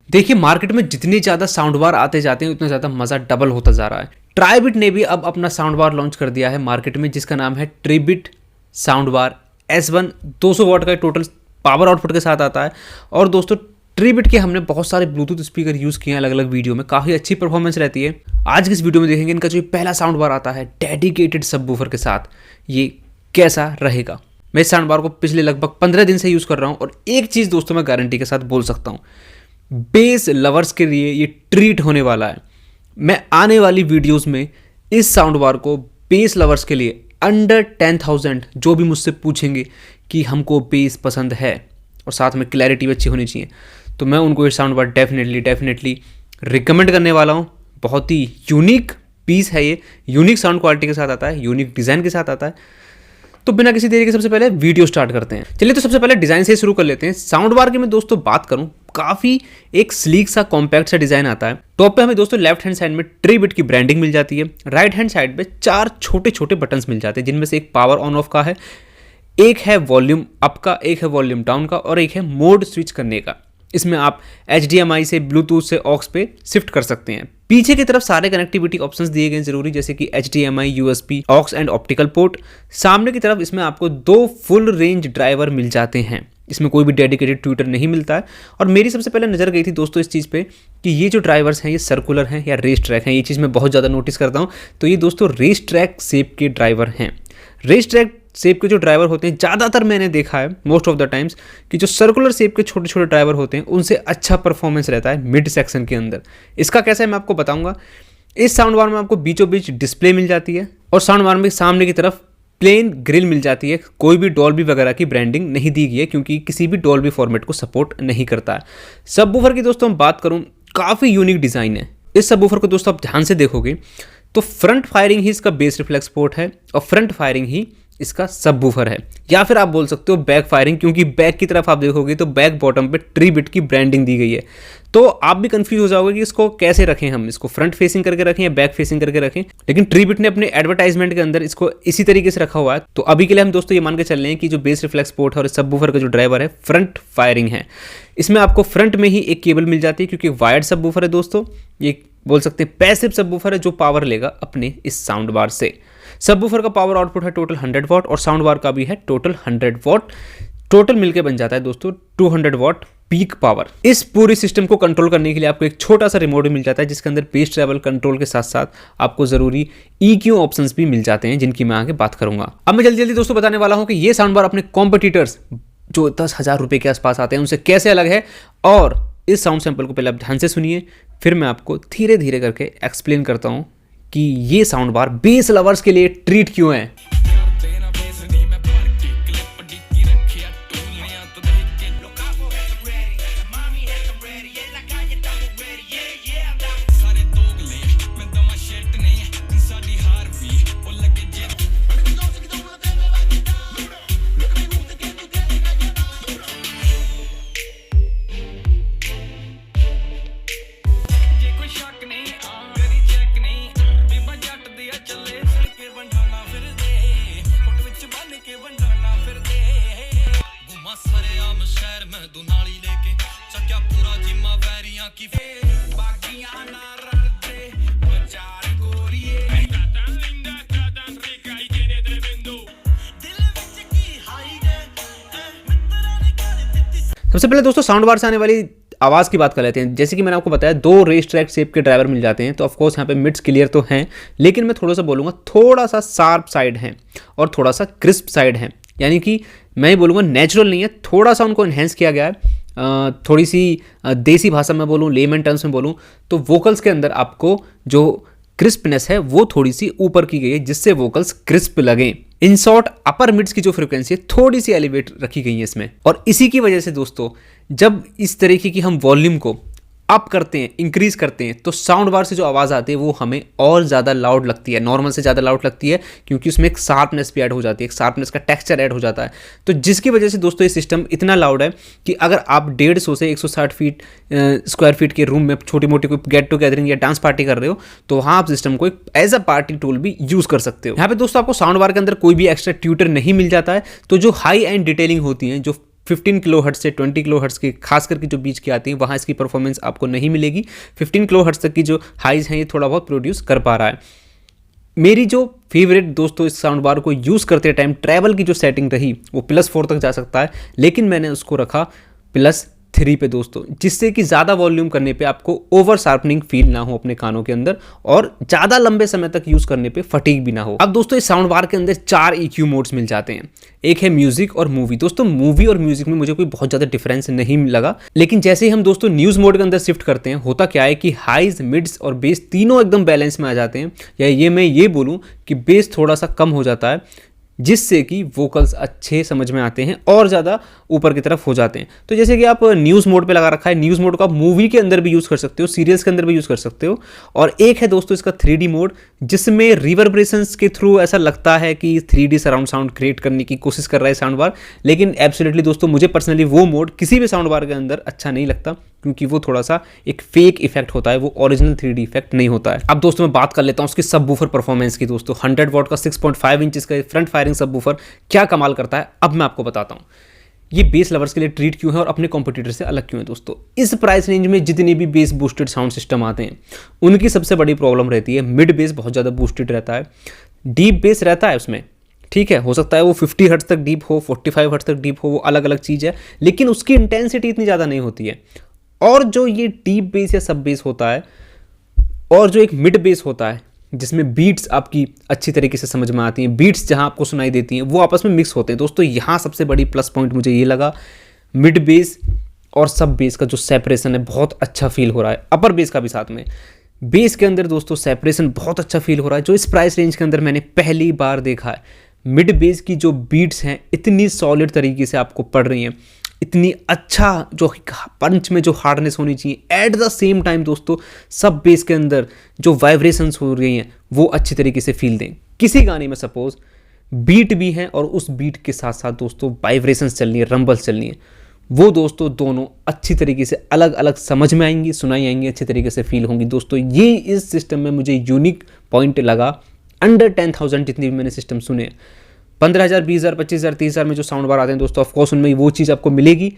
देखिए मार्केट में जितने ज़्यादा साउंड बार आते जाते हैं उतना ज़्यादा मज़ा डबल होता जा रहा है। ट्राइबिट ने भी अब अपना साउंड बार लॉन्च कर दिया है मार्केट में, जिसका नाम है ट्रिबिट साउंड बार S1। 200 वाट का टोटल पावर आउटपुट के साथ आता है। और दोस्तों ट्रिबिट के हमने बहुत सारे ब्लूटूथ स्पीकर यूज़ किए हैं अलग अलग वीडियो में, काफ़ी अच्छी परफॉर्मेंस रहती है। आज की इस वीडियो में देखेंगे इनका जो पहला साउंड बार आता है डेडिकेटेड सबवूफर के साथ, ये कैसा रहेगा। मैं इस साउंड बार को पिछले लगभग 15 दिन से यूज़ कर रहा हूँ और एक चीज़ दोस्तों मैं गारंटी के साथ बोल सकता हूँ, बेस लवर्स के लिए ये ट्रीट होने वाला है। मैं आने वाली वीडियोस में इस साउंड बार को बेस लवर्स के लिए अंडर 10,000 जो भी मुझसे पूछेंगे कि हमको बेस पसंद है और साथ में क्लैरिटी भी अच्छी होनी चाहिए, तो मैं उनको ये साउंड बार डेफिनेटली रिकमेंड करने वाला हूँ। बहुत ही यूनिक पीस है ये, यूनिक साउंड क्वालिटी के साथ आता है, यूनिक डिज़ाइन के साथ आता है। तो बिना किसी देरी के सबसे पहले वीडियो स्टार्ट करते हैं। चलिए तो सबसे पहले डिज़ाइन से शुरू कर लेते हैं। साउंड बार की मैं दोस्तों बात करूं, काफ़ी एक स्लीक सा कॉम्पैक्ट सा डिज़ाइन आता है। टॉप पे हमें दोस्तों लेफ्ट हैंड साइड में ट्रिबिट की ब्रांडिंग मिल जाती है। राइट हैंड साइड पे 4 छोटे छोटे बटन्स मिल जाते हैं, जिनमें से एक पावर ऑन ऑफ का है, एक है वॉल्यूम अप का, एक है वॉल्यूम डाउन का और एक है मोड स्विच करने का। इसमें आप HDMI से ब्लूटूथ से ऑक्स पे शिफ्ट कर सकते हैं। पीछे की तरफ सारे कनेक्टिविटी ऑप्शंस दिए गए जरूरी, जैसे कि HDMI, USB, aux and optical port. सामने की तरफ इसमें आपको 2 फुल रेंज ड्राइवर मिल जाते हैं। इसमें कोई भी डेडिकेटेड ट्विटर नहीं मिलता है। और मेरी सबसे पहले नज़र गई थी दोस्तों इस चीज़ पे कि ये जो ड्राइवर्स हैं ये सर्कुलर हैं या रेस ट्रैक हैं। ये चीज़ मैं बहुत ज़्यादा नोटिस करता हूँ। तो ये दोस्तों रेस ट्रैक शेप के ड्राइवर हैं। रेस ट्रैक शेप के जो ड्राइवर होते हैं, ज़्यादातर मैंने देखा है मोस्ट ऑफ द टाइम्स कि जो सर्कुलर शेप के छोटे छोटे ड्राइवर होते हैं उनसे अच्छा परफॉर्मेंस रहता है मिड सेक्शन के अंदर। इसका कैसा है मैं आपको बताऊंगा। इस साउंड बार में आपको बीचों बीच डिस्प्ले मिल जाती है और साउंड बार में सामने की तरफ प्लेन ग्रिल मिल जाती है। कोई भी डॉल्बी वगैरह की ब्रांडिंग नहीं दी गई है, क्योंकि किसी भी डॉल्बी फॉर्मेट को सपोर्ट नहीं करता है। सबवूफर की दोस्तों हम बात करूँ, काफ़ी यूनिक डिज़ाइन है। इस सबवूफर को दोस्तों आप ध्यान से देखोगे तो फ्रंट फायरिंग ही इसका बेस रिफ्लेक्स पोर्ट है और फ्रंट फायरिंग ही इसका सबवूफर है, या फिर आप बोल सकते हो बैक फायरिंग, क्योंकि बैक की तरफ आप देखोगे तो बैक बॉटम पे ट्रिबिट की ब्रांडिंग दी गई है। तो आप भी कंफ्यूज हो जाओगे कि इसको कैसे रखें, हम इसको फ्रंट फेसिंग करके रखें या बैक फेसिंग करके रखें। लेकिन ट्रिबिट ने अपने एडवर्टाइजमेंट के अंदर इसको इसी तरीके से रखा हुआ है। तो अभी के लिए हम दोस्तों ये मान के चल रहे हैं कि जो बेस रिफ्लेक्स पोर्ट है और सबवूफर का जो ड्राइवर है फ्रंट फायरिंग है। इसमें आपको फ्रंट में ही एक केबल मिल जाती है, क्योंकि वायर्ड सबवूफर है दोस्तों। ये बोल सकते हैं पैसिव सबवूफर है जो पावर लेगा अपने इस साउंड बार से। सबवूफर का पावर आउटपुट है टोटल 100 वाट और साउंड बार का भी है टोटल 100 वाट। टोटल मिलके बन जाता है दोस्तों 200 वाट पीक पावर। इस पूरी सिस्टम को कंट्रोल करने के लिए आपको एक छोटा सा रिमोट मिल जाता है, जिसके अंदर बेस ट्रैवल कंट्रोल के साथ साथ आपको जरूरी EQ ऑप्शंस भी मिल जाते हैं, जिनकी मैं आगे बात करूंगा। अब मैं जल्दी दोस्तों बताने वाला हूं कि ये साउंड बार अपने कॉम्पिटिटर्स जो 10,000 रुपए के आसपास आते हैं उनसे कैसे अलग है। और इस साउंड सैंपल को पहले आप ध्यान से सुनिए, फिर मैं आपको धीरे धीरे करके एक्सप्लेन करता हूं कि ये साउंड बार बेस लवर्स के लिए ट्रीट क्यों है। सबसे पहले दोस्तों साउंड बार से आने वाली आवाज़ की बात कर लेते हैं। जैसे कि मैंने आपको बताया 2 रेस ट्रैक शेप के ड्राइवर मिल जाते हैं, तो ऑफकोर्स यहाँ पे मिड्स क्लियर तो हैं, लेकिन मैं थोड़ा सा बोलूँगा थोड़ा सा शार्प साइड है और थोड़ा सा क्रिस्प साइड है। यानी कि मैं बोलूँगा नेचुरल नहीं है, थोड़ा सा उनको इन्हेंस किया गया है। थोड़ी सी देसी भाषा में बोलूँ, लेमन टर्म्स में बोलूँ तो वोकल्स के अंदर आपको जो क्रिस्पनेस है वो थोड़ी सी ऊपर की गई है, जिससे वोकल्स क्रिस्प लगें। इन शॉर्ट अपर मिड्स की जो फ्रीक्वेंसी है थोड़ी सी एलिवेट रखी गई है इसमें। और इसी की वजह से दोस्तों जब इस तरीके की हम वॉल्यूम को अप करते हैं, इंक्रीज करते हैं, तो साउंड बार से जो आवाज़ आती है वो हमें और ज़्यादा लाउड लगती है, नॉर्मल से ज़्यादा लाउड लगती है, क्योंकि उसमें एक शार्पनेस भी ऐड हो जाती है, एक शार्पनेस का टेक्सचर ऐड हो जाता है। तो जिसकी वजह से दोस्तों ये सिस्टम इतना लाउड है कि अगर आप 150 से 160 फीट स्क्वायर फीट के रूम में छोटी मोटी कोई गेट टू गैदरिंग या डांस पार्टी कर रहे हो, तो वहाँ आप सिस्टम को एक एज अ पार्टी टूल भी यूज़ कर सकते हो। यहाँ पे दोस्तों आपको साउंड बार के अंदर कोई भी एक्स्ट्रा ट्यूटर नहीं मिल जाता है। तो जो हाई एंड डिटेलिंग होती है, जो 15 किलो हर्ट्ज से 20 किलो हर्ट्ज के खास करके जो बीच की आती है वहाँ इसकी परफॉर्मेंस आपको नहीं मिलेगी। 15 किलो हर्ट्ज तक की जो हाइज हैं ये थोड़ा बहुत प्रोड्यूस कर पा रहा है। मेरी जो फेवरेट दोस्तों इस साउंड बार को यूज़ करते टाइम ट्रैवल की जो सेटिंग रही वो +4 तक जा सकता है, लेकिन मैंने उसको रखा +3 पे दोस्तों, जिससे कि ज़्यादा वॉल्यूम करने पे आपको ओवर शार्पनिंग फील ना हो अपने कानों के अंदर और ज़्यादा लंबे समय तक यूज़ करने पे फटीग भी ना हो। अब दोस्तों इस साउंड बार के अंदर 4 EQ मोड्स मिल जाते हैं। एक है म्यूजिक और मूवी। दोस्तों मूवी और म्यूजिक में मुझे कोई बहुत ज़्यादा डिफरेंस नहीं लगा, लेकिन जैसे ही हम दोस्तों न्यूज़ मोड के अंदर शिफ्ट करते हैं होता क्या है कि हाइज, मिड्स और बेस तीनों एकदम बैलेंस में आ जाते हैं, या ये मैं ये बोलूँ कि बेस थोड़ा सा कम हो जाता है, जिससे कि वोकल्स अच्छे समझ में आते हैं और ज़्यादा ऊपर की तरफ हो जाते हैं। तो जैसे कि आप न्यूज़ मोड पे लगा रखा है, न्यूज़ मोड को आप मूवी के अंदर भी यूज़ कर सकते हो, सीरियल्स के अंदर भी यूज़ कर सकते हो। और एक है दोस्तों इसका 3D मोड, जिसमें रिवर्बरेशंस के थ्रू ऐसा लगता है कि 3D सराउंड साउंड क्रिएट करने की कोशिश कर रहा है साउंड बार, लेकिन एब्सोल्युटली दोस्तों मुझे पर्सनली वो मोड किसी भी साउंड बार के अंदर अच्छा नहीं लगता, क्योंकि वो थोड़ा सा एक फेक इफेक्ट होता है, वो ओरिजिनल 3D इफेक्ट नहीं होता है। अब दोस्तों मैं बात कर लेता हूँ उसकी सबवूफर परफॉर्मेंस की। दोस्तों 100 वॉट का 6.5 इंच का फ्रंट फायरिंग सबवूफर क्या कमाल करता है, अब मैं आपको बताता हूँ ये बेस लवर्स के लिए ट्रीट क्यों है और अपने कॉम्पिटिटर से अलग क्यों है। दोस्तों इस प्राइस रेंज में जितने भी बेस बूस्टेड साउंड सिस्टम आते हैं उनकी सबसे बड़ी प्रॉब्लम रहती है मिड बेस बहुत ज़्यादा बूस्टेड रहता है, डीप बेस रहता है उसमें, ठीक है, हो सकता है वो 50 हर्ट्ज तक डीप हो, 45 हर्ट्ज तक डीप हो, वो अलग अलग चीज़ है, लेकिन उसकी इंटेंसिटी इतनी ज़्यादा नहीं होती है। और जो ये डीप बेस या सब बेस होता है और जो एक मिड बेस होता है जिसमें बीट्स आपकी अच्छी तरीके से समझ में आती हैं, बीट्स जहां आपको सुनाई देती हैं वो आपस में मिक्स होते हैं। दोस्तों यहाँ सबसे बड़ी प्लस पॉइंट मुझे ये लगा, मिड बेस और सब बेस का जो सेपरेशन है बहुत अच्छा फील हो रहा है, अपर बेस का भी साथ में। बेस के अंदर दोस्तों सेपरेशन बहुत अच्छा फील हो रहा है, जो इस प्राइस रेंज के अंदर मैंने पहली बार देखा है। मिड बेस की जो बीट्स हैं इतनी सॉलिड तरीके से आपको पड़ रही हैं, इतनी अच्छा जो पंच में जो हार्डनेस होनी चाहिए, एट द सेम टाइम दोस्तों सब बेस के अंदर जो वाइब्रेशंस हो रही हैं वो अच्छी तरीके से फील दें। किसी गाने में सपोज बीट भी है और उस बीट के साथ साथ दोस्तों वाइब्रेशंस चल रही है, रंबल्स चल रही हैं, वो दोस्तों दोनों अच्छी तरीके से अलग अलग समझ में आएंगी, सुनाई आएंगी, अच्छी तरीके से फील होंगी। दोस्तों ये इस सिस्टम में मुझे यूनिक पॉइंट लगा। अंडर 10,000 जितनी भी मैंने सिस्टम सुने, 15,000, 20,000, 25,000, 30,000 में जो साउंड बार आते हैं दोस्तों ऑफकोर्स उनमें वो चीज़ आपको मिलेगी,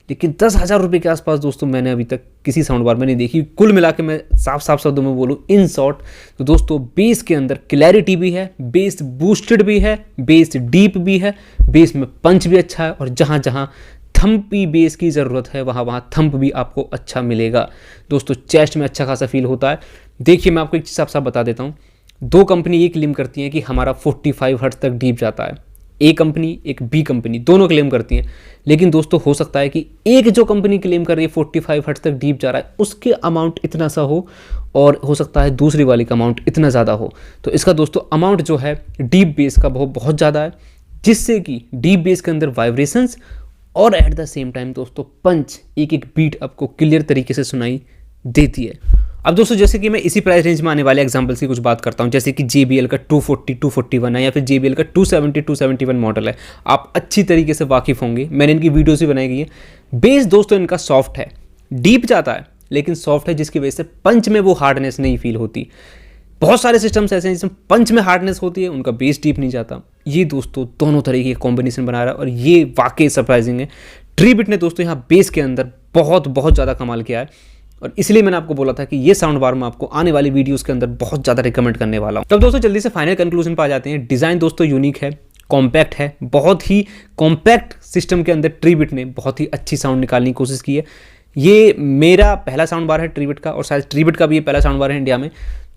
लेकिन 10,000 रुपये के आसपास दोस्तों मैंने अभी तक किसी साउंड बार में नहीं देखी। कुल मिला के मैं साफ साफ शब्दों में बोलूँ, इन शॉर्ट तो दोस्तों बेस के अंदर क्लैरिटी भी है, बेस बूस्टेड भी है, बेस डीप भी है, बेस में पंच भी अच्छा है, और जहाँ जहाँ थंपी बेस की ज़रूरत है वहाँ वहाँ थंप भी आपको अच्छा मिलेगा। दोस्तों चेस्ट में अच्छा खासा फील होता है। देखिए मैं आपको एक चीज़ साफ साफ बता देता हूँ, दो कंपनी ये क्लेम करती हैं कि हमारा 45 हर्ट्ज तक डीप जाता है, ए कंपनी एक बी कंपनी, दोनों क्लेम करती हैं, लेकिन दोस्तों हो सकता है कि एक जो कंपनी क्लेम कर रही है 45 हर्ट्ज तक डीप जा रहा है उसके अमाउंट इतना सा हो, और हो सकता है दूसरी वाली का अमाउंट इतना ज़्यादा हो। तो इसका दोस्तों अमाउंट जो है डीप बेस का बहुत ज़्यादा है, जिससे कि डीप बेस के अंदर वाइब्रेशंस और एट द सेम टाइम दोस्तों पंच, एक एक बीट आपको क्लियर तरीके से सुनाई देती है। अब दोस्तों जैसे कि मैं इसी प्राइस रेंज में आने वाले एग्जांपल्स की कुछ बात करता हूं, जैसे कि JBL का 240, 241 है, या फिर JBL का 270, 271 मॉडल है, आप अच्छी तरीके से वाकिफ़ होंगे, मैंने इनकी वीडियोस भी बनाई गई है। बेस दोस्तों इनका सॉफ्ट है, डीप जाता है लेकिन सॉफ्ट है, जिसकी वजह से पंच में वो हार्डनेस नहीं फील होती। बहुत सारे सिस्टम्स ऐसे हैं जिसमें पंच में हार्डनेस होती है, उनका बेस डीप नहीं जाता। ये दोस्तों दोनों तरीके के कॉम्बिनेशन बना रहा है, और ये वाकई सरप्राइजिंग है। ट्रीबिट ने दोस्तों यहाँ बेस के अंदर बहुत ज़्यादा कमाल किया है, और इसलिए मैंने आपको बोला था कि ये साउंड बार मैं आपको आने वाली वीडियोस के अंदर बहुत ज़्यादा रिकमेंड करने वाला हूँ। तब दोस्तों जल्दी से फाइनल कंक्लूजन पर आ जाते हैं। डिज़ाइन दोस्तों यूनिक है, कॉम्पैक्ट है, बहुत ही कॉम्पैक्ट सिस्टम के अंदर ट्रीबिट ने बहुत ही अच्छी साउंड निकालने की कोशिश की है। ये मेरा पहला साउंड बार है ट्रीबिट का, और शायद ट्रीबिट का भी ये पहला साउंड बार है इंडिया में।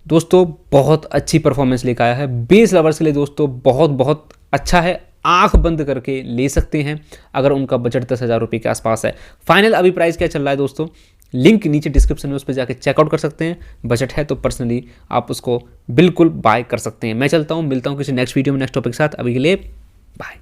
दोस्तों बहुत अच्छी परफॉर्मेंस लेकर आया है, बेस लवर्स के लिए दोस्तों बहुत अच्छा है, आंख बंद करके ले सकते हैं अगर उनका बजट 10,000 रुपये के आसपास है। फाइनल अभी प्राइस क्या चल रहा है दोस्तों, लिंक नीचे डिस्क्रिप्शन में, उस पर जाके चेकआउट कर सकते हैं। बजट है तो पर्सनली आप उसको बिल्कुल बाय कर सकते हैं। मैं चलता हूँ, मिलता हूँ किसी नेक्स्ट वीडियो में नेक्स्ट टॉपिक के साथ। अभी के लिए बाय।